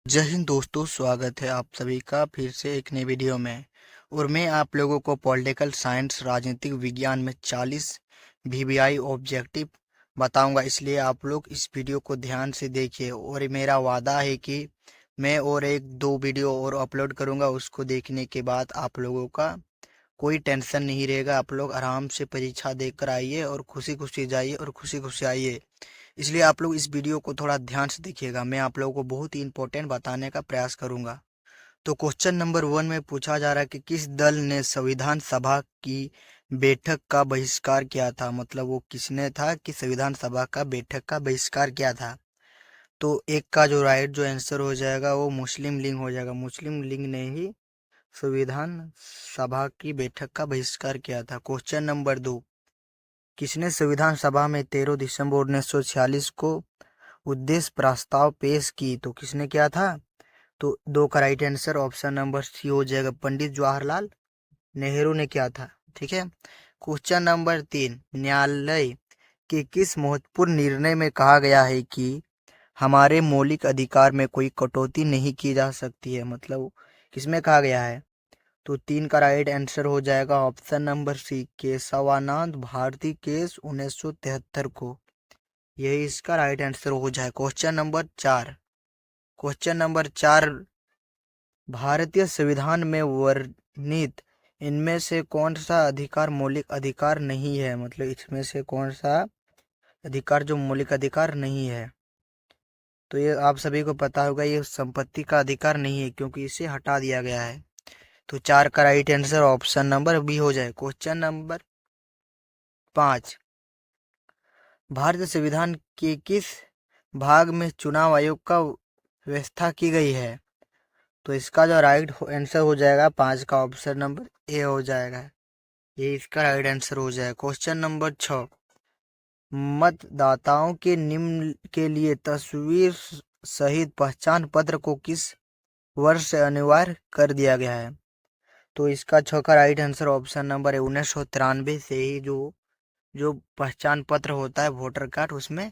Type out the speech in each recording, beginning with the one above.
जय हिंद दोस्तों, स्वागत है आप सभी का फिर से एक नई वीडियो में। और मैं आप लोगों को पॉलिटिकल साइंस राजनीतिक विज्ञान में 40 वीवीआई ऑब्जेक्टिव बताऊंगा, इसलिए आप लोग इस वीडियो को ध्यान से देखिए। और मेरा वादा है कि मैं और एक दो वीडियो और अपलोड करूंगा, उसको देखने के बाद आप लोगों का कोई टेंशन नहीं रहेगा। आप लोग आराम से परीक्षा देकर आइए और खुशी खुशी जाइए और खुशी खुशी आइए। इसलिए आप लोग इस वीडियो को थोड़ा ध्यान से देखिएगा, मैं आप लोगों को बहुत ही इंपॉर्टेंट बताने का प्रयास करूंगा। तो क्वेश्चन नंबर 1 में पूछा जा रहा है कि किस दल ने संविधान सभा की बैठक का बहिष्कार किया था। मतलब वो किसने था कि संविधान सभा का बैठक का बहिष्कार किया था। तो एक का जो राइट जो आंसर हो जाएगा वो मुस्लिम लीग हो जाएगा। मुस्लिम लीग ने ही संविधान सभा की बैठक का बहिष्कार किया था। क्वेश्चन नंबर 2, किसने संविधान सभा में 13 दिसंबर 1946 को उद्देश्य प्रस्ताव पेश की। तो किसने किया था। तो दो का right answer option number c हो जाएगा, पंडित जवाहरलाल नेहरू ने किया था। ठीक है। क्वेश्चन नंबर 3, न्यायालय के किस महत्वपूर्ण निर्णय में कहा गया है कि हमारे मौलिक अधिकार में कोई कटौती नहीं की जा सकती है। मतलब किसमें कहा गया है। तो 3 का राइट आंसर हो जाएगा option number c, Keshavananda Bharati case 1973 को। यही इसका राइट आंसर हो जाए। क्वेश्चन नंबर 4, भारतीय संविधान में वर्णित इनमें से कौन सा अधिकार मौलिक अधिकार नहीं है। मतलब इसमें से कौन सा अधिकार जो मौलिक अधिकार नहीं है। तो ये आप सभी को पता होगा, ये संपत्ति का अधिकार नहीं है क्योंकि इसे हटा दिया गया है। तो 4 का right answer option number b हो जाए। क्वेश्चन नंबर 5, भारतीय संविधान के किस भाग में चुनाव आयोग का व्यवस्था की गई है। तो इसका जो राइट आंसर हो जाएगा 5 का ऑप्शन नंबर ए हो जाएगा। ये इसका राइट आंसर हो जाएगा। क्वेश्चन नंबर 6, मतदाताओं के निम्न के लिए तस्वीर सहित पहचान पत्र को किस वर्ष से अनिवार्य कर दिया गया है। तो इसका 6 का राइट आंसर ऑप्शन नंबर है 1993 से ही जो पहचान पत्र होता है वोटर कार्ड, उसमें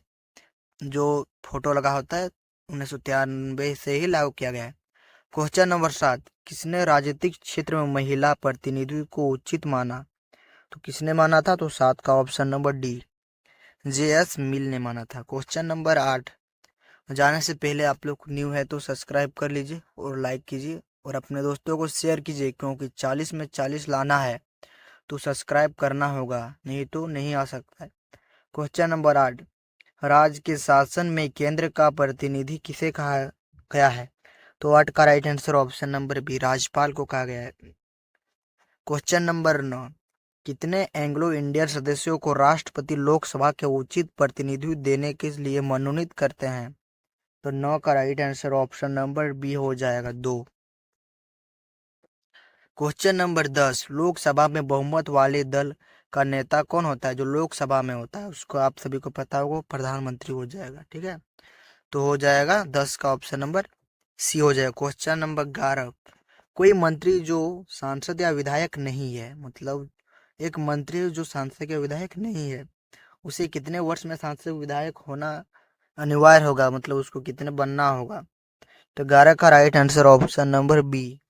जो फोटो लगा होता है 1993 से ही लागू किया गया है। क्वेश्चन नंबर 7, किसने राजनीतिक क्षेत्र में महिला प्रतिनिधि को उचित माना। तो किसने माना था। तो 7 का ऑप्शन नंबर डी, जे.एस. मिल ने माना था। क्वेश्चन नंबर 8, जाने से पहले आप लोग न्यू है तो सब्सक्राइब कर लीजिए और लाइक कीजिए और अपने दोस्तों को शेयर कीजिए, क्योंकि 40 में 40 लाना है तो सब्सक्राइब करना होगा, नहीं तो नहीं आ सकता है। क्वेश्चन नंबर 8, राज्य के शासन में केंद्र का प्रतिनिधि किसे कहा गया है। तो 8 का right answer option number b, राज्यपाल को कहा गया है। क्वेश्चन नंबर 9, कितने एंग्लो इंडियन सदस्यों को राष्ट्रपति लोकसभा के उचित प्रतिनिधित्व देने के लिए मनोनीत करते हैं। तो 9 का right answer option number b हो जाएगा, 2। क्वेश्चन नंबर 10, लोकसभा में बहुमत वाले दल का नेता कौन होता है। जो लोकसभा में होता है उसको आप सभी को पता होगा, प्रधानमंत्री हो जाएगा। ठीक है। तो हो जाएगा 10 का ऑप्शन नंबर सी हो जाएगा। क्वेश्चन नंबर 11, कोई मंत्री जो सांसद या विधायक नहीं है। मतलब एक मंत्री जो सांसद या विधायक नहीं है, उसे कितने वर्ष में सांसद विधायक होना अनिवार्य होगा। मतलब उसको कितने बनना होगा। तो 11 का right answer option number b,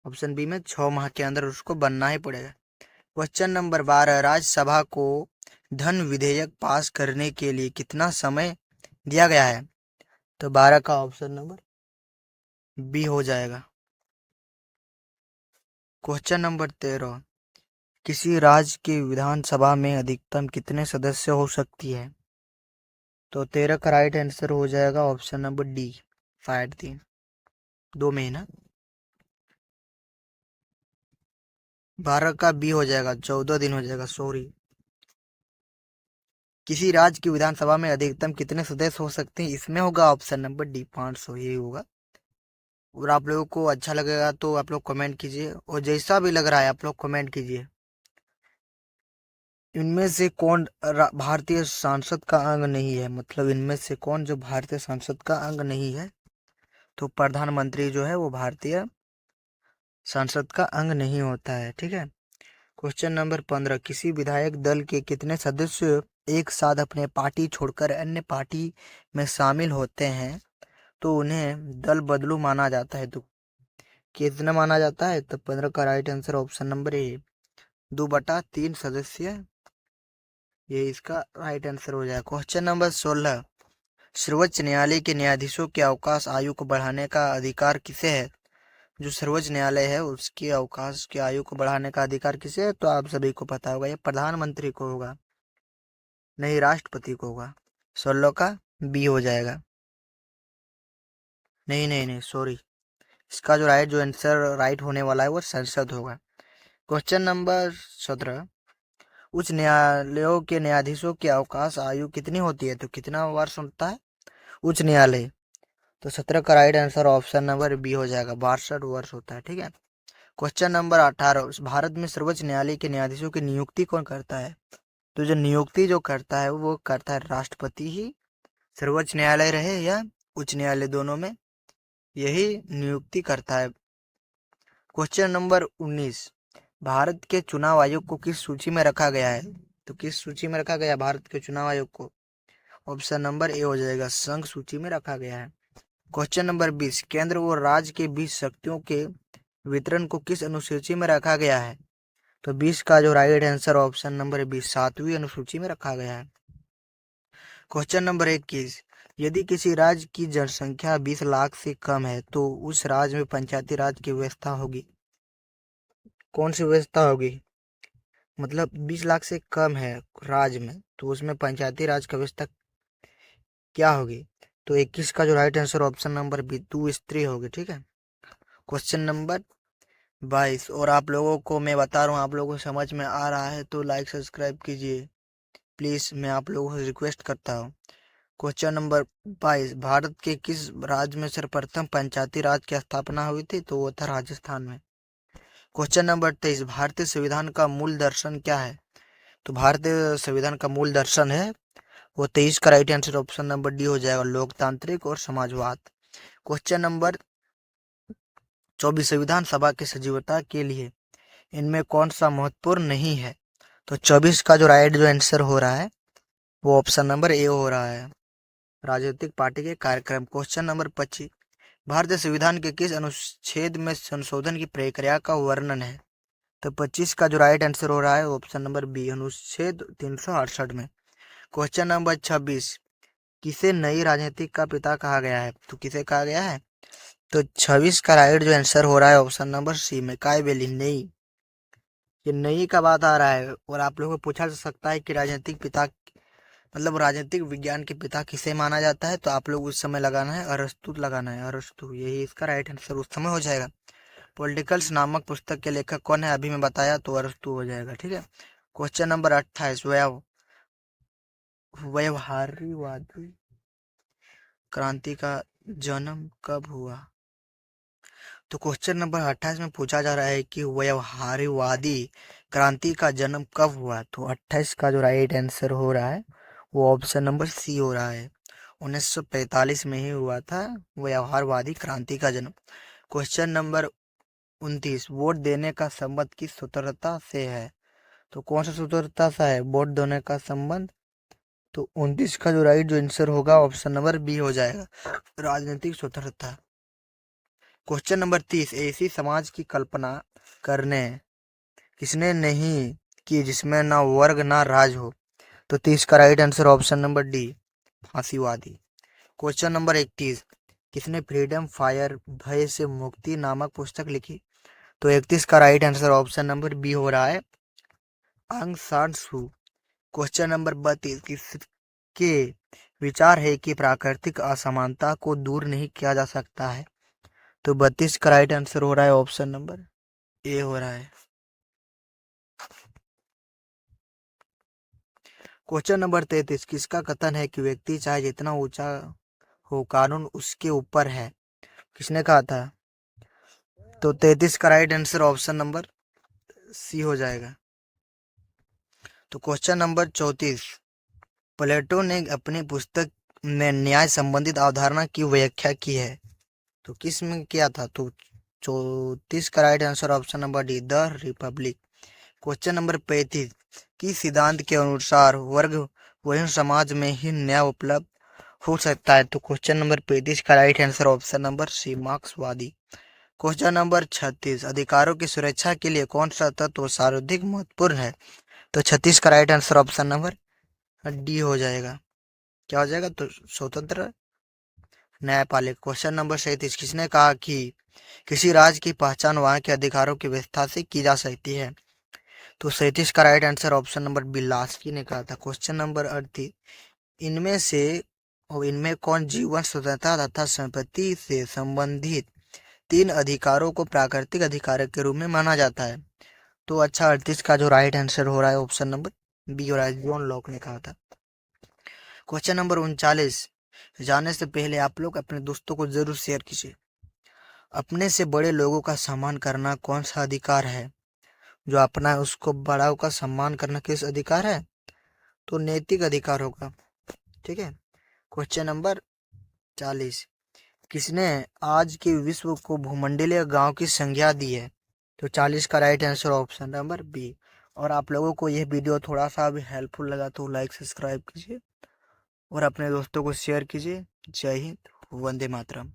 option b में 6 माह के अंदर उसको बनना ही पड़ेगा। क्वेश्चन नंबर 12, राज्यसभा को धन विधेयक पास करने के लिए कितना समय दिया गया है। तो 12 का ऑप्शन नंबर बी हो जाएगा। क्वेश्चन नंबर 13, किसी राज्य की विधानसभा में अधिकतम कितने सदस्य हो सकती है। तो 13 का राइट आंसर हो जाएगा ऑप्शन नंबर डी, 3 2 महीना। 12 का बी हो जाएगा, 14 दिन हो जाएगा, सॉरी। किसी राज्य की विधानसभा में अधिकतम कितने सदस्य हो सकते हैं, इसमें होगा ऑप्शन नंबर डी, 500 यही होगा। और आप लोगों को अच्छा लगेगा तो आप लोग कमेंट कीजिए, और जैसा भी लग रहा है आप लोग कमेंट कीजिए। इनमें से कौन भारतीय संसद का अंग नहीं है। मतलब इनमें से कौन जो भारतीय संसद का अंग नहीं है। तो प्रधानमंत्री जो है वो भारतीय संसद का अंग नहीं होता है। ठीक है। क्वेश्चन नंबर 15, किसी विधायक दल के कितने सदस्य एक साथ अपने पार्टी छोड़कर अन्य पार्टी में शामिल होते हैं। तो उन्हें दल बदलू माना जाता है। तो कितना माना जाता है? तो 15 का right answer option number A, 2/3 सदस्य, ये इसका राइट आंसर हो जाएगा। क्वेश्चन नंबर 16, सर्वोच्च न्यायालय के न्यायाधीशों के अवकाश आयु को बढ़ाने का अधिकार किसे है? जो सर्वोच्च न्यायालय है उसके अवकाश की आयु को बढ़ाने का अधिकार किसे है? तो आप सभी को पता होगा, ये प्रधानमंत्री को होगा, नहीं राष्ट्रपति को होगा। 16 का बी हो जाएगा। नहीं नहीं नहीं, सॉरी, इसका जो आंसर राइट होने वाला है वो संसद होगा। क्वेश्चन नंबर 17, उच्च न्यायालयों के न्यायाधीशों की अवकाश आयु कितनी होती है? तो कितना वर्ष होता है उच्च न्यायालय? तो 17 का right answer option number b हो जाएगा, 62 वर्ष होता है। ठीक है। क्वेश्चन नंबर 18, भारत में सर्वोच्च न्यायालय के न्यायाधीशों की नियुक्ति कौन करता है? तो जो नियुक्ति जो करता है वो करता है राष्ट्रपति ही, सर्वोच्च न्यायालय रहे या उच्च न्यायालय, दोनों में यही नियुक्ति करता है। क्वेश्चन नंबर 19, भारत के चुनाव आयोग को किस सूची में रखा गया है? तो किस सूची में रखा गया भारत के चुनाव आयोग को? ऑप्शन नंबर ए हो जाएगा, संघ सूची में रखा गया है। क्वेश्चन नंबर 20, केंद्र और राज्य के बीच शक्तियों के वितरण को किस अनुसूची में रखा गया है? तो 20 का जो right answer option number B, 7वीं अनुसूची में रखा गया है। क्वेश्चन नंबर 21, यदि किसी राज्य की जनसंख्या 20 लाख से कम है तो उस राज्य में पंचायती राज की व्यवस्था होगी। कौन सी व्यवस्था होगी? मतलब 20 लाख से कम है राज्य में तो उसमें पंचायती राज की व्यवस्था क्या होगी? तो 21 का जो right answer option number b, 2 स्त्री होगी। ठीक है। क्वेश्चन नंबर 22, और आप लोगों को मैं बता रहा हूँ, आप लोगों को समझ में आ रहा है तो लाइक सब्सक्राइब कीजिए प्लीज, मैं आप लोगों से रिक्वेस्ट करता हूँ। क्वेश्चन नंबर 22, भारत के किस राज्य में सर्वप्रथम पंचायती राज की स्थापना हुई थी? तो वो था राजस्थान में। क्वेश्चन नंबर 23, भारतीय संविधान का मूल दर्शन क्या है? तो भारतीय संविधान का मूल दर्शन है वो 23 का right answer option number D हो जाएगा, लोकतांत्रिक और समाजवाद। क्वेश्चन नंबर 24, संविधान सभा की सजीवता के लिए इनमें कौन सा महत्वपूर्ण नहीं है? तो 24 का जो राइट जो आंसर हो रहा है वो ऑप्शन नंबर ए हो रहा है, राजनीतिक पार्टी के कार्यक्रम। क्वेश्चन नंबर 25, भारतीय संविधान के किस अनुच्छेद में संशोधन की प्रक्रिया का वर्णन है? तो 25 का जो राइट आंसर हो रहा है ऑप्शन नंबर बी, अनुच्छेद 368 में। क्वेश्चन नंबर 26, किसे नई राजनीति का पिता कहा गया है? तो किसे कहा गया है? तो 26 का राइट जो आंसर हो रहा है ऑप्शन नंबर सी में, कायबेली, नई। ये नई का बात आ रहा है और आप लोगों को पूछा जा सकता है कि राजनीतिक पिता मतलब राजनीतिक विज्ञान के पिता किसे माना जाता है? तो आप लोग उस समय लगाना है अरस्तु, लगाना है अरस्तु, यही इसका राइट आंसर उस समय हो जाएगा। पॉलिटिकल्स नामक पुस्तक के लेखक कौन है? अभी मैं बताया, तो अरस्तु हो जाएगा। ठीक है। क्वेश्चन नंबर 28, व्यवहारवादी क्रांति का जन्म कब हुआ? तो क्वेश्चन नंबर 28 में पूछा जा रहा है कि व्यवहारवादी क्रांति का जन्म कब हुआ? तो 28 का जो राइट आंसर हो रहा है वो ऑप्शन नंबर सी हो रहा है, 1945 में ही हुआ था व्यवहारवादी क्रांति का जन्म। क्वेश्चन नंबर 29, वोट देने का संबंध किस स्वतंत्रता से है? तो कौन सा स्वतंत्रता सा है वोट देने का संबंध? तो 29 का जो राइट जो आंसर होगा ऑप्शन नंबर बी हो जाएगा, राजनीतिक स्वतंत्रता। क्वेश्चन नंबर 30, ऐसी समाज की कल्पना करने किसने नहीं की जिसमें ना वर्ग ना राज हो? तो 30 का right answer option number D, फांसीवादी। क्वेश्चन नंबर 31, किसने फ्रीडम फायर भय से मुक्ति नामक पुस्तक लिखी? तो 31 का right answer option number b हो रहा है, आंग सान सू। क्वेश्चन नंबर 32, किसके विचार है कि प्राकृतिक असमानता को दूर नहीं किया जा सकता है? तो 32 का राइट आंसर हो रहा है ऑप्शन नंबर ए हो रहा है। क्वेश्चन नंबर 33, किसका कथन है कि व्यक्ति चाहे जितना ऊंचा हो कानून उसके ऊपर है? किसने कहा था? तो 33 का right answer option number c हो जाएगा। तो क्वेश्चन नंबर 34, प्लेटो ने अपनी पुस्तक में न्याय संबंधित अवधारणा की व्याख्या की है, तो किस में किया था? तो 34 का right answer option number D, the Republic. Question number 35, किस सिद्धांत के अनुसार वर्ग वहीन समाज में ही न्याय उपलब्ध हो सकता है। तो क्वेश्चन नंबर 35 का right answer option number C, मार्क्सवादी। क्वेश्चन नंबर 36, अधिकारों की सुरक्षा के लिए कौन सा तत्व सर्वाधिक महत्वपूर्ण है? तो 36 का right answer option number D हो जाएगा। क्या हो जाएगा? तो स्वतंत्र न्यायपालिक। क्वेश्चन नंबर 37, किसने कहा कि किसी राज्य की पहचान वहां के अधिकारों की व्यवस्था से की जा सकती है? तो 37 का right answer option number b, Laski ने कहा था। क्वेश्चन नंबर 38, इनमें से और इनमें कौन जीवन स्वतंत्रता तथा संपत्ति से संबंधित तीन अधिकारों को प्राकृतिक अधिकार के रूप में माना जाता है? तो अच्छा, 38 का जो राइट आंसर हो रहा है ऑप्शन नंबर बी हो रहा है, जॉन लॉक ने कहा था। क्वेश्चन नंबर 39, जाने से पहले आप लोग अपने दोस्तों को जरूर शेयर कीजिए। अपने से बड़े लोगों का सम्मान करना कौन सा अधिकार है? जो अपना है उसको बड़ाओं का सम्मान करना किस अधिकार है? तो नैतिक अधिकार होगा। ठीक है। क्वेश्चन नंबर 40, किसने आज के विश्व को भूमंडलीय गांव की संज्ञा दी है? तो 40 का right answer option number b. और आप लोगों को यह वीडियो थोड़ा सा भी हेल्पफुल लगा तो लाइक सब्सक्राइब कीजिए और अपने दोस्तों को शेयर कीजिए। जय हिंद, वंदे मातरम।